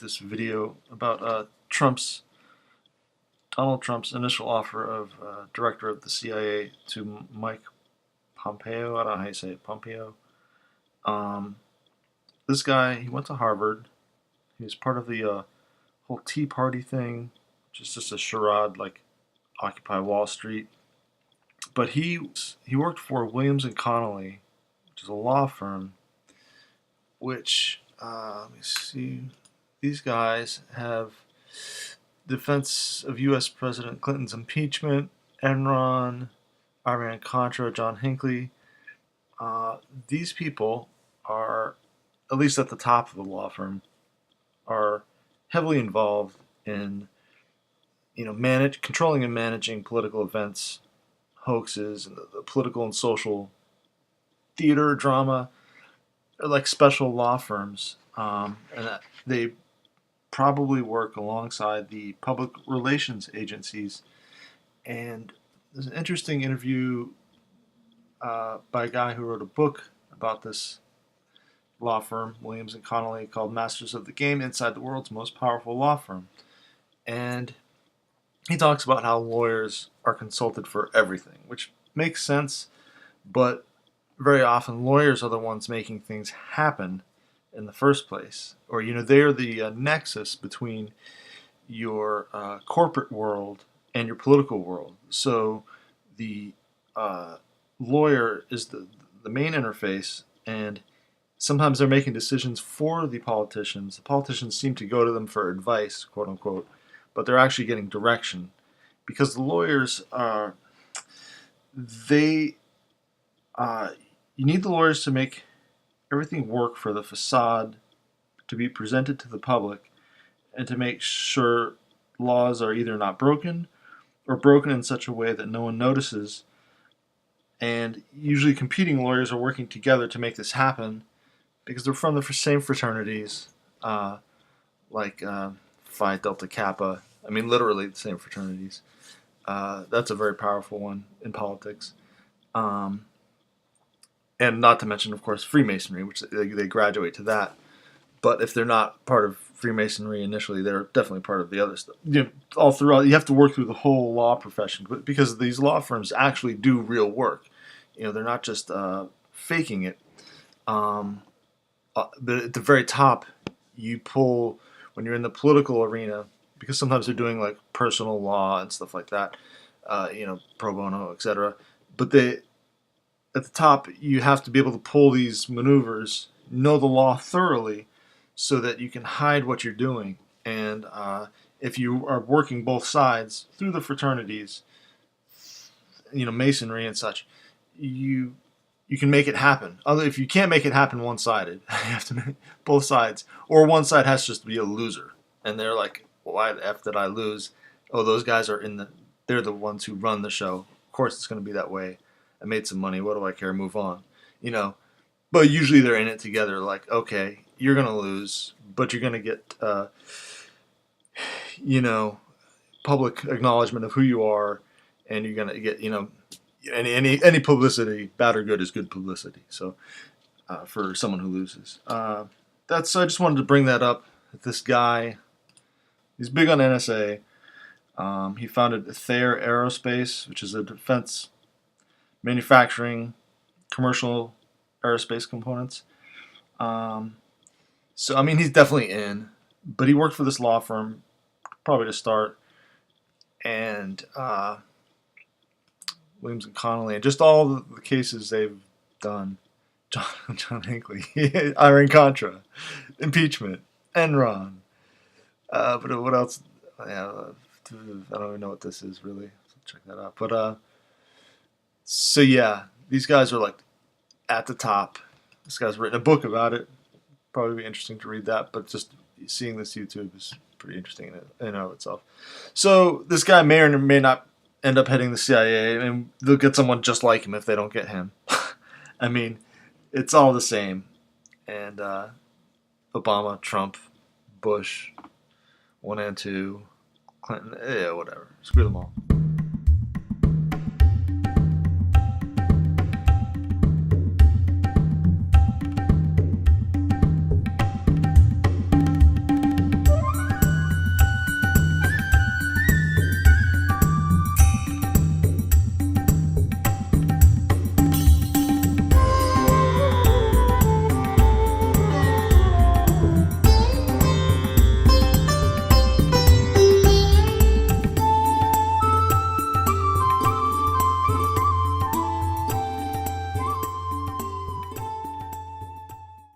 this video about Donald Trump's initial offer of director of the CIA to Mike Pompeo. I don't know how you say it, Pompeo. Um, this guy, he went to Harvard. He was part of the whole Tea Party thing, which is just a charade like Occupy Wall Street. But he worked for Williams and Connolly, which is a law firm. Which let me see, these guys have defense of U.S. President Clinton's impeachment, Enron, Iran-Contra, John Hinckley. These people are, at least at the top of the law firm, are heavily involved in, controlling and managing political events, hoaxes, and the political and social theater drama. They're like special law firms, and they probably work alongside the public relations agencies. And there's an interesting interview by a guy who wrote a book about this law firm, Williams and Connolly, called Masters of the Game: Inside the World's Most Powerful Law Firm. And he talks about how lawyers are consulted for everything, which makes sense, but very often lawyers are the ones making things happen in the first place. Or, they're the nexus between your corporate world and your political world. So the lawyer is the main interface, and sometimes they're making decisions for the politicians. The politicians seem to go to them for advice, quote unquote, but they're actually getting direction. Because the lawyers are, you need the lawyers to make everything work for the facade to be presented to the public, and to make sure laws are either not broken or broken in such a way that no one notices. And usually competing lawyers are working together to make this happen because they're from the same fraternities, like Phi Delta Kappa. I mean, literally the same fraternities. That's a very powerful one in politics. And not to mention, of course, Freemasonry, which they graduate to that. But if they're not part of Freemasonry initially, they're definitely part of the other stuff. All throughout, you have to work through the whole law profession, because these law firms actually do real work. They're not just faking it. But at the very top, you pull, when you're in the political arena, because sometimes they're doing like personal law and stuff like that, pro bono, etc. But at the top, you have to be able to pull these maneuvers, know the law thoroughly, so that you can hide what you're doing. And if you are working both sides through the fraternities, masonry and such, you can make it happen. If you can't make it happen one-sided, you have to make both sides, or one side has just to be a loser, and they're like, why the F did I lose? Oh, those guys are they're the ones who run the show. Of course it's going to be that way. I made some money. What do I care? Move on. But usually they're in it together. Like, okay, you're going to lose, but you're going to get, public acknowledgement of who you are, and you're going to get, any publicity, bad or good, is good publicity. So, for someone who loses, I just wanted to bring that up. This guy, he's big on NSA. He founded Thayer Aerospace, which is a defense manufacturing commercial aerospace components. So, I mean, he's definitely in, but he worked for this law firm, probably to start, and Williams and Connolly, and just all the cases they've done. John Hinckley, Iran-Contra, impeachment, Enron. But what else? Yeah, I don't even know what this is, really. Check that out. But, so yeah, these guys are like at the top. This guy's written a book about it. Probably be interesting to read that, but just seeing this YouTube is pretty interesting in and of itself. So this guy may or may not end up heading the CIA, and they'll get someone just like him if they don't get him. I mean, it's all the same. And Obama, Trump, Bush, 1 and 2, Clinton, whatever. Screw them all.